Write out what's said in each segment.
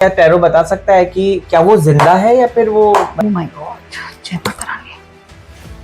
क्या टैरो बता सकता है कि क्या वो जिंदा है या फिर वो माय गॉड, जय माता रानी।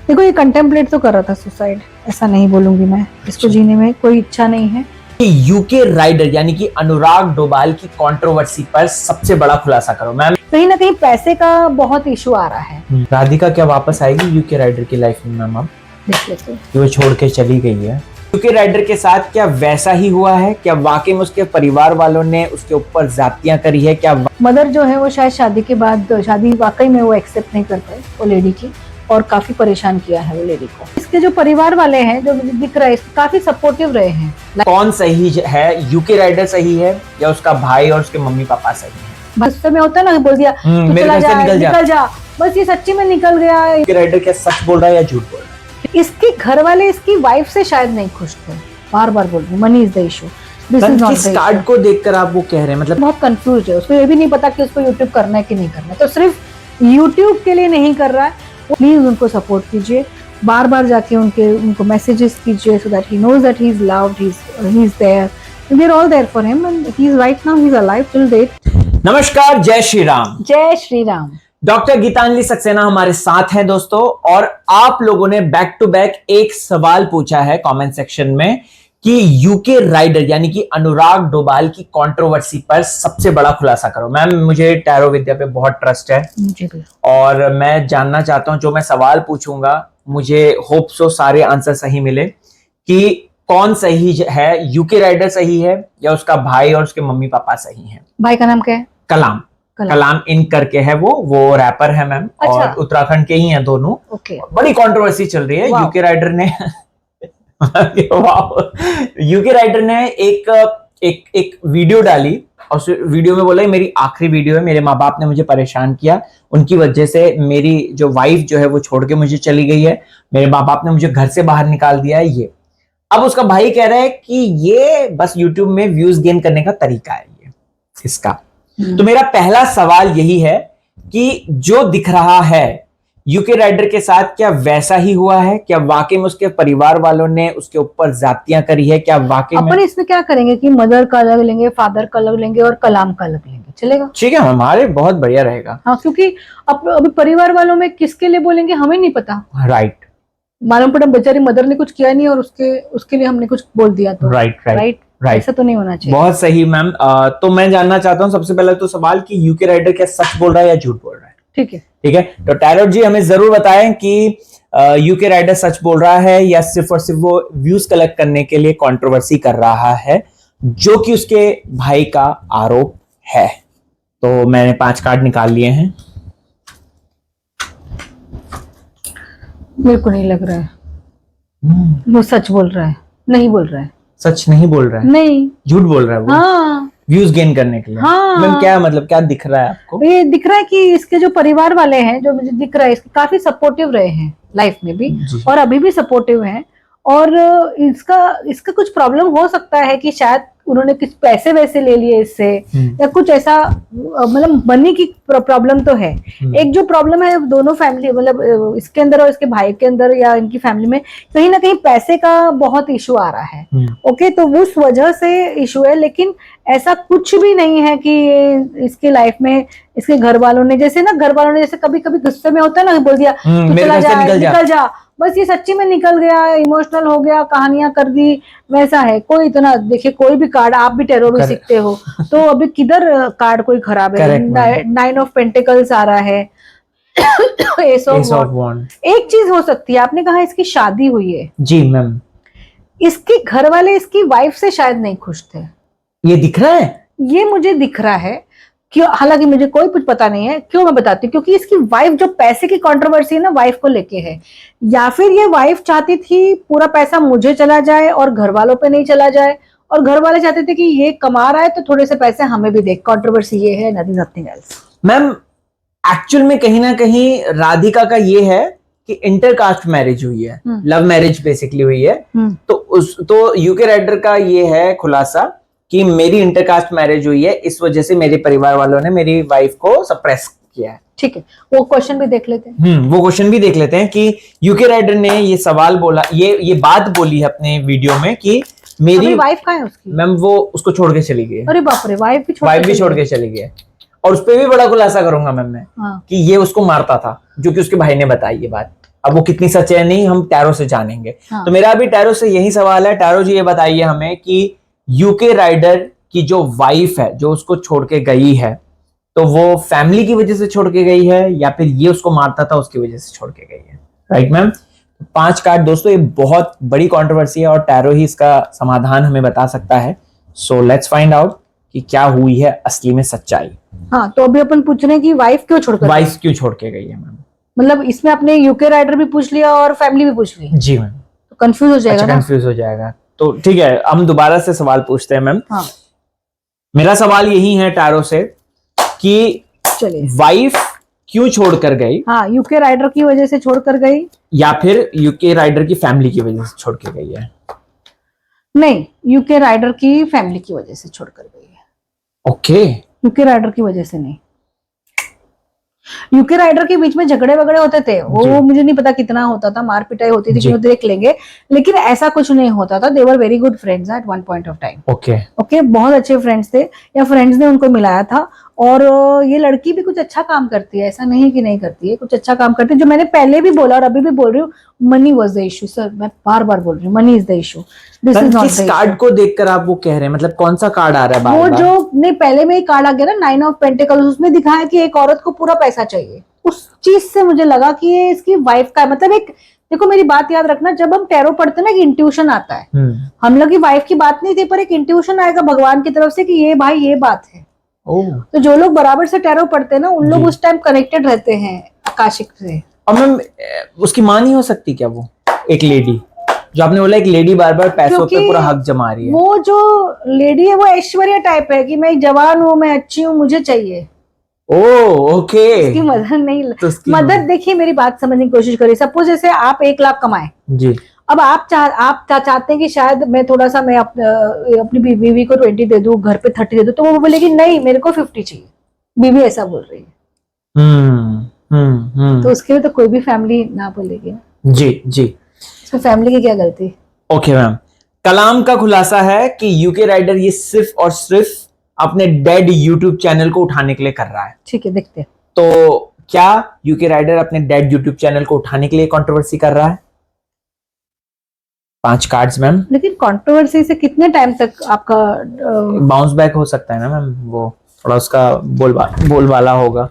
देखो ये कंटेम्पलेट तो कर रहा था सुसाइड, ऐसा नहीं बोलूंगी मैं, इसको जीने में कोई इच्छा नहीं है। यूके राइडर यानी कि अनुराग डोभाल की कंट्रोवर्सी पर सबसे बड़ा खुलासा करो मैम। कहीं ना कहीं पैसे का बहुत इशू आ रहा है। राधिका क्या वापस आएगी यूके राइडर की लाइफ में मैम? अब देख लेते हैं। वो छोड़ के चली गई है। यूके राइडर के साथ क्या वैसा ही हुआ है? क्या वाकई में उसके परिवार वालों ने उसके ऊपर ज्यादतियां करी है? क्या मदर जो है वो शायद शादी के बाद, शादी वाकई में वो एक्सेप्ट नहीं कर पाए वो लेडी की, और काफी परेशान किया है वो लेडी को। इसके जो परिवार वाले हैं, जो मुझे दिख रहा है, काफी सपोर्टिव रहे हैं। कौन सही है? यूके राइडर सही है या उसका भाई और उसके मम्मी पापा सही है? गुस्से में होता है ना, बोल दिया मेरे घर से निकल जा। बस ये सच्ची में निकल गया। यूके राइडर क्या सच बोल रहा है या झूठ बोल रहा है? इसके घर वाले इसकी वाइफ से शायद नहीं खुश थे, बार बार बोल रहे money is the issue, this is not the issue. Start को देखकर आप वो कह रहे हैं, मतलब बहुत कंफ्यूज है। उसको ये भी नहीं पता कि उसको यूट्यूब करना है कि नहीं करना है, तो सिर्फ यूट्यूब के लिए नहीं कर रहा है। प्लीज उनको सपोर्ट कीजिए, बार बार जाके उनको मैसेजेस कीजिए, so that he knows that he is loved, he is there, we are all there for him and he is right now, he is alive till date. नमस्कार, जय श्री राम। जय श्री राम। डॉक्टर गीतांजलि सक्सेना हमारे साथ हैं दोस्तों, और आप लोगों ने बैक टू बैक एक सवाल पूछा है कमेंट सेक्शन में कि यूके राइडर यानी कि अनुराग डोभाल की कंट्रोवर्सी पर सबसे बड़ा खुलासा करो। मैम, मुझे टैरो विद्या पे बहुत ट्रस्ट है, मुझे भी, और मैं जानना चाहता हूं, जो मैं सवाल पूछूंगा मुझे होप सो सारे आंसर सही मिले, कि कौन सही है? यूके राइडर सही है या उसका भाई और उसके मम्मी पापा सही हैं? भाई का नाम क्या है? कलाम इन करके है, वो रैपर है मैम। अच्छा। और उत्तराखंड के ही हैं दोनों। ओके। बड़ी कंट्रोवर्सी चल रही है। यूके राइडर ने यूके राइडर ने एक वीडियो डाली, और उस वीडियो में बोला मेरी आखिरी वीडियो है, मेरे माँ बाप ने मुझे परेशान किया, उनकी वजह से मेरी जो वाइफ जो है वो छोड़ के मुझे चली गई है, मेरे माँ बाप ने मुझे घर से बाहर निकाल दिया है। ये अब उसका भाई कह रहा है कि ये बस यूट्यूब में व्यूज गेन करने का तरीका है ये इसका। तो मेरा पहला सवाल यही है कि जो दिख रहा है यूके राइडर के साथ, क्या वैसा ही हुआ है? क्या वाकई में उसके परिवार वालों ने उसके ऊपर ज्यादतियां करी है? क्या वाकई में? अपन इसमें क्या करेंगे कि मदर का अलग लेंगे, फादर का अलग लेंगे और कलाम का अलग लेंगे, चलेगा? ठीक है, हमारे बहुत बढ़िया रहेगा। हाँ, क्योंकि अभी परिवार वालों में किसके लिए बोलेंगे हमें नहीं पता। राइट। मालूम पड़ा बेचारी मदर ने कुछ किया नहीं और उसके लिए हमने कुछ बोल दिया, तो राइट। ऐसा तो नहीं होना चाहिए। बहुत सही मैम। तो मैं जानना चाहता हूँ सबसे पहले तो सवाल कि यूके राइडर क्या सच बोल रहा है या झूठ बोल रहा है? ठीक है। तो टैरोट जी हमें जरूर बताएं कि यूके राइडर सच बोल रहा है या सिर्फ और सिर्फ वो व्यूज कलेक्ट करने के लिए कंट्रोवर्सी कर रहा है, जो कि उसके भाई का आरोप है। तो मैंने 5 कार्ड निकाल लिए हैं। मेरे को नहीं लग रहा है वो सच बोल रहा है, नहीं बोल रहा है। सच नहीं बोल रहा है? नहीं, झूठ बोल रहा है वो। हाँ, व्यूज गेन करने के लिए। हाँ। मैम क्या मतलब, क्या दिख रहा है आपको? ये दिख रहा है कि इसके जो परिवार वाले हैं, जो मुझे दिख रहा है, इसके काफी सपोर्टिव रहे हैं लाइफ में भी, और अभी भी सपोर्टिव हैं। और इसका कुछ प्रॉब्लम हो सकता है कि शायद उन्होंने कुछ पैसे वैसे ले लिए इससे, या कुछ ऐसा, मतलब मनी की प्रॉब्लम तो है। एक जो प्रॉब्लम है दोनों फैमिली, मतलब इसके अंदर और इसके भाई के अंदर या इनकी फैमिली में, कहीं ना कहीं पैसे का बहुत इशू आ रहा है। ओके, तो उस वजह से इशू है, लेकिन ऐसा कुछ भी नहीं है कि इसकी लाइफ में इसके घर वालों ने, जैसे ना घर वालों ने जैसे कभी कभी गुस्से में होता है ना, बोल दिया चला जा, निकल जा, बस ये सच्ची में निकल गया, इमोशनल हो गया, कहानियां कर दी, वैसा है। कोई इतना, देखिए कोई भी कार्ड, आप भी टैरो भी सीखते हो, तो अभी किधर कार्ड कोई खराब है? 9 ऑफ पेंटिकल्स आ रहा है, एस ऑफ वॉन्ड। एक चीज हो सकती है, आपने कहा इसकी शादी हुई है। जी मैम। इसके घर वाले इसकी वाइफ से शायद नहीं खुश थे, ये दिख रहा है? ये मुझे दिख रहा है। क्यों? हालांकि मुझे कोई कुछ पता नहीं है, क्यों मैं बताती हूँ, क्योंकि इसकी वाइफ, जो पैसे की कंट्रोवर्सी है ना, वाइफ को लेके है। या फिर ये वाइफ चाहती थी पूरा पैसा मुझे चला जाए और घर वालों पे नहीं चला जाए, और घर वाले चाहते थे कि ये कमा रहा है तो थोड़े से पैसे हमें भी दे। कंट्रोवर्सी ये है, नथिंग एल्स। मैम एक्चुअल में कहीं ना कहीं राधिका का ये है कि इंटरकास्ट मैरिज हुई है, लव मैरिज बेसिकली हुई है। तो यूके राइडर का ये है खुलासा कि मेरी इंटरकास्ट मैरिज हुई है, इस वजह से मेरे परिवार वालों ने मेरी वाइफ को सप्रेस किया है। ठीक है, वो क्वेश्चन भी देख लेते हैं। वो क्वेश्चन भी देख लेते हैं कि यूके राइडर ने ये सवाल बोला, ये बात बोली है अपने वीडियो में कि मेरी वाइफ कहाँ है उसकी? मैम वो उसको छोड़ के चली गई है। अरे बाप रे, वाइफ भी छोड़ के चली गई है। और उस पर भी बड़ा खुलासा करूंगा मैम मैं हाँ। कि ये उसको मारता था, जो कि उसके भाई ने बताई ये बात। अब वो कितनी सच है नहीं हम टैरो से जानेंगे। हाँ। तो मेरा अभी टैरो से यही सवाल है, टैरो जी ये बताइए हमें कि यूके राइडर की जो वाइफ है जो उसको छोड़ के गई है, तो वो फैमिली की वजह से छोड़ के गई है या फिर ये उसको मारता था उसकी वजह से छोड़ के गई है? Right ma'am. 5 कार्ड दोस्तों, ये बहुत बड़ी कंट्रोवर्सी है और टैरो ही इसका समाधान हमें बता सकता है। सो लेट्स फाइंड आउट कि क्या हुई है असली में सच्चाई। हाँ, तो अभी अपन पूछ रहे हैं कि वाइफ क्यों छोड़कर, वाइफ क्यों छोड़ के गई है मैम? मतलब इसमें अपने यूके राइडर भी पूछ लिया और फैमिली भी पूछ ली जी मैम। तो कंफ्यूज हो जाएगा अच्छा, ना। कंफ्यूज हो जाएगा। तो ठीक है, हम दोबारा से सवाल पूछते हैं मैम। हाँ मेरा सवाल यही है टैरो से कि चलिए, वाइफ क्यों छोड़कर गई, हाँ यूके राइडर की वजह से छोड़कर गई, या फिर यूके राइडर की फैमिली की वजह से छोड़ के गई है? नहीं, यूके राइडर की फैमिली की वजह से छोड़कर गई है। ओके। यूके राइडर की वजह से नहीं। यूके राइडर के बीच में झगड़े वगड़े होते थे, वो मुझे नहीं पता कितना होता था, मार पिटाई होती थी कि वो देख लेंगे, लेकिन ऐसा कुछ नहीं होता था। They were very good friends at one point of time. Okay, बहुत अच्छे फ्रेंड्स थे, या फ्रेंड्स ने उनको मिलाया था। और ये लड़की भी कुछ अच्छा काम करती है, ऐसा नहीं कि नहीं करती है, कुछ अच्छा काम करती है। जो मैंने पहले भी बोला और अभी भी बोल रही हूँ, money was the issue sir, मैं बार बार बोल रही हूँ, money is the issue, this is not the issue. Card को देखकर आप वो कह रहे हैं, मतलब कौन सा कार्ड आ रहा है बार वो बार? जो नहीं, पहले में एक कार्ड आ गया ना, 9 ऑफ पेंटिकल्स, उसमें दिखाया कि एक औरत को पूरा पैसा चाहिए। उस चीज से मुझे लगा कि ये इसकी वाइफ का है। मतलब एक, देखो मेरी बात याद रखना, जब हम टैरो पढ़ते हैं ना, एक इंट्यूशन आता है। हम लोग की वाइफ की बात नहीं थी, पर एक इंट्यूशन आएगा भगवान की तरफ से कि ये भाई ये बात है। तो जो लोग बराबर से टैरो पढ़ते हैं ना, उन लोग उस टाइम कनेक्टेड रहते हैं आकाशिक से। और मैम उसकी मां नहीं हो सकती क्या वो, एक लेडी जो आपने बोला, एक लेडी बार बार पैसों पे पूरा हक जमा रही है? वो जो लेडी है वो ऐश्वर्या टाइप है कि मैं जवान हूँ, मैं अच्छी हूँ, मुझे चाहिए। ओके। उसकी मदद नहीं, तो मदद देखिए, मेरी बात समझने की कोशिश करिए। सपोज जैसे आप 1 लाख कमाए जी, अब आप चाहते हैं कि शायद मैं थोड़ा सा, मैं अपनी बीवी को 20 दे दूं, घर पे 30 दे दूं, तो वो बोलेगी नहीं मेरे को 50 चाहिए। बीवी ऐसा बोल रही है। तो उसके लिए तो कोई भी फैमिली ना बोलेगी ना। जी जी। इसमें फैमिली की क्या गलती? Okay ma'am. कलाम का खुलासा है कि यूके राइडर ये सिर्फ और सिर्फ अपने डेड यूट्यूब चैनल को उठाने के लिए कर रहा है। ठीक है, देखते हैं। तो क्या यूके राइडर अपने डेड यूट्यूब चैनल को उठाने के लिए कंट्रोवर्सी कर रहा है? 5 कार्ड्स मैम। लेकिन कंट्रोवर्सी से कितने टाइम तक आपका बाउंस बैक हो सकता है ना मैम, वो थोड़ा उसका बोलबाला होगा।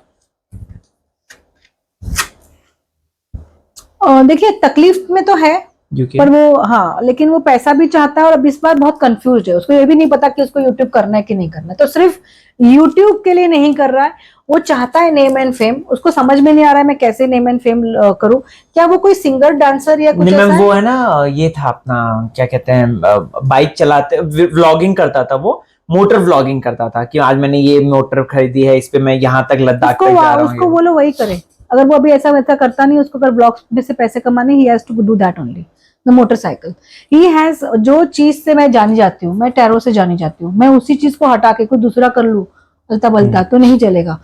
देखिए, तकलीफ में तो है पर वो, हाँ, लेकिन वो पैसा भी चाहता है और अब इस बार बहुत कंफ्यूज है। उसको ये भी नहीं पता कि उसको यूट्यूब करना है कि नहीं करना है। तो सिर्फ यूट्यूब के लिए नहीं कर रहा है, वो चाहता है नेम एंड फेम। उसको समझ में नहीं आ रहा है मैं कैसे नेम एंड फेम करूं। क्या वो कोई सिंगर, डांसर या कुछ ऐसा वो है ना, ये था अपना क्या कहते हैं, बाइक चलाते व्लॉगिंग करता था, वो मोटर व्लॉगिंग करता था कि आज मैंने ये मोटर खरीदी है, इस पे मैं यहाँ तक लद्दाख तक जा रहा हूँ। उसको बोलो वही करे। अगर वो अभी ऐसा वैसा करता नहीं, उसको अगर ब्लॉग्स में से पैसे कमाने, he has to do that only. The motorcycle he has, जो चीज से मैं जानी जाती हूँ, मैं टैरो से जानी जाती हूँ, मैं उसी चीज को हटा के कोई दूसरा कर लूं अलता बलता तो नहीं चलेगा।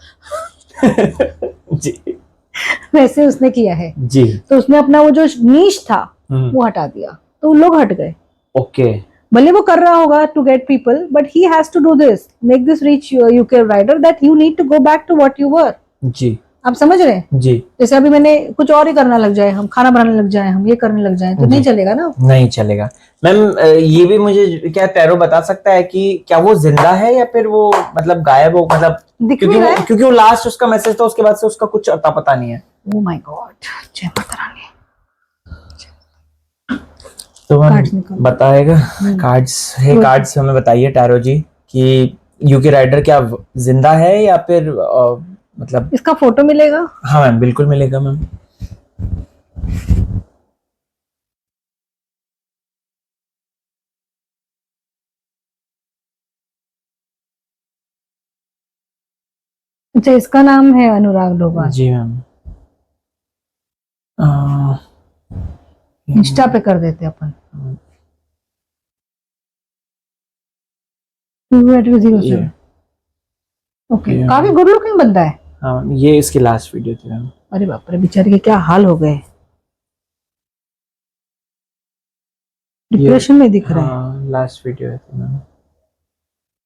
जी। वैसे उसने किया है जी। तो उसने अपना वो जो नीश था वो हटा दिया, तो लोग हट गए। ओके। भले वो कर रहा होगा to get people, but he has to do this, make this reach UK rider, that you need to go back to what you were. जी, आप समझ रहे हैं? जी। जैसे अभी मैंने कुछ और ही करना लग जाए, हम खाना बनाने लग जाए, हम ये करने लग जाए, तो नहीं चलेगा ना। नहीं चलेगा मैम। ये भी मुझे क्या टैरो बता सकता है कि क्या वो जिंदा है या फिर वो मतलब गायब हो, मतलब क्योंकि वो लास्ट उसका मैसेज था, उसके बाद से उसका कुछ अता पता नहीं है। ओह माय गॉड, जय माता रानी। तो बताएगा कार्ड्स है, कार्ड्स हमें बताइए टैरो जी कि यूके राइडर क्या जिंदा है या फिर मतलब इसका फोटो मिलेगा? हाँ मैम, बिल्कुल मिलेगा मैम। अच्छा, इसका नाम है अनुराग डोभाल। जी मैम। इंस्टा पे कर देते अपन। ओके, काफी गुड लुकिंग बंदा है। हाँ, ये इसकी लास्ट वीडियो थी मैम। अरे बाप रे, बेचारे के क्या हाल हो गए, डिप्रेशन में दिख रहा है। लास्ट वीडियो है मैम।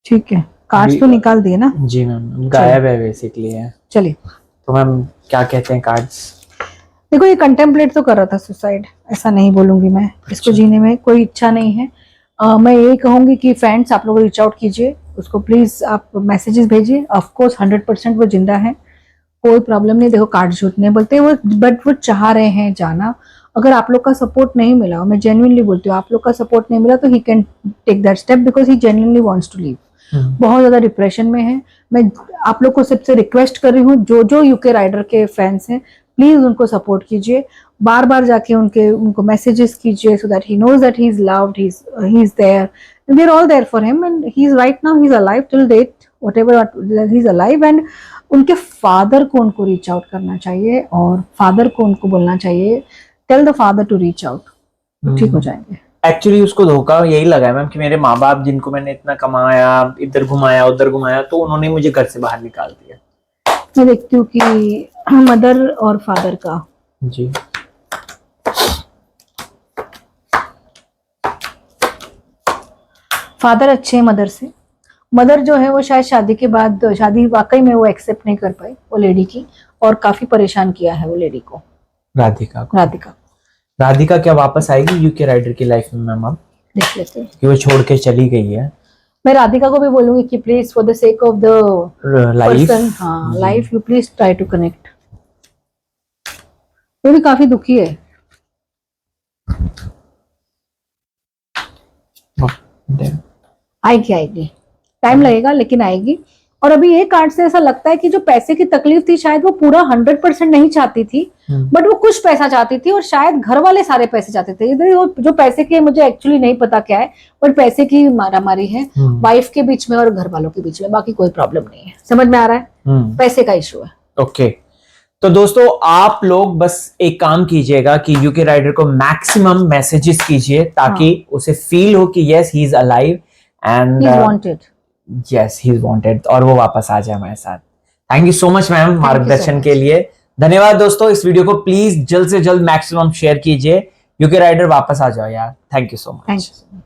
ठीक है। कार्ड्स तो निकाल दिए ना। जी मैम, गायब है बेसिकली है। चलिए, तो मैम क्या कहते हैं कार्ड्स? देखो ये कंटेम्पलेट तो कर रहा था सुसाइड, ऐसा नहीं बोलूंगी मैं, इसको जीने में कोई इच्छा नहीं है। मैं यही कहूंगी कि फ्रेंड्स आप लोग रीच आउट कीजिए उसको, प्लीज आप मैसेजेस भेजिए। ऑफ कोर्स 100% वो जिंदा है, कोई प्रॉब्लम नहीं। देखो कार्ड झूठ नहीं बोलते वो, बट वो चाह रहे हैं जाना। अगर आप लोग का सपोर्ट नहीं मिला, मैं जेन्युइनली बोलती हूँ, आप लोग का सपोर्ट नहीं मिला तो he can take that step because he genuinely wants to leave. बहुत ज्यादा डिप्रेशन में है। मैं आप लोग को सबसे रिक्वेस्ट कर रही हूँ, जो यूके राइडर के फैंस हैं, प्लीज उनको सपोर्ट कीजिए, बार बार जाके उनको मैसेजेस कीजिए, so that he knows that he is loved, he is there, we are all there for him and he is right now, he is alive till date, whatever he is alive. And उनके father को उनको reach out करना चाहिए और father को उनको बोलना चाहिए, tell the father to reach out, ठीक हो जाएंगे। एक्चुअली उसको धोखा यही लगा है मैम कि मेरे माँ बाप जिनको मैंने इतना कमाया, इधर घुमाया उधर घुमाया, तो उन्होंने मुझे घर से बाहर निकाल दिया। मैं देखती हूँ कि मदर और फादर का, जी फादर अच्छे हैं मदर से। मदर जो है वो शायद शादी के बाद, शादी वाकई में वो एक्सेप्ट नहीं कर पाई वो लेडी की, और काफी परेशान किया है वो लेडी को, राधिका को। राधिका क्या वापस आएगी यूके राइडर की लाइफ में मैम? आप देख लेते हैं कि वो छोड़ के चली गई है। मैं राधिका को भी बोलूंगी कि please for the sake of the person, हाँ life, you please try to connect. वो भी काफी दुखी है। आएगी, टाइम लगेगा लेकिन आएगी। और अभी ये कार्ड से ऐसा लगता है कि जो पैसे की तकलीफ थी शायद वो पूरा 100% नहीं चाहती थी, बट वो कुछ पैसा चाहती थी और शायद घर वाले सारे पैसे चाहते थे। इधर जो पैसे के मुझे एक्चुअली नहीं पता क्या है, बट पैसे की मारामारी है वाइफ के बीच में और घर वालों के बीच में, बाकी कोई प्रॉब्लम नहीं है। समझ में आ रहा है? पैसे का इशू है। ओके तो दोस्तों आप लोग बस एक काम कीजिएगा कि यूके राइडर को मैक्सिमम मैसेजेस कीजिए ताकि उसे फील हो कि yes he is alive and he is wanted, yes he is wanted, और वो वापस आ जाए हमारे साथ। Thank you so much ma'am मार्गदर्शन के लिए। धन्यवाद दोस्तों। इस वीडियो को प्लीज जल्द से जल्द मैक्सिमम शेयर कीजिए। यूके राइडर वापस आ जाओ यार। Thank you so much.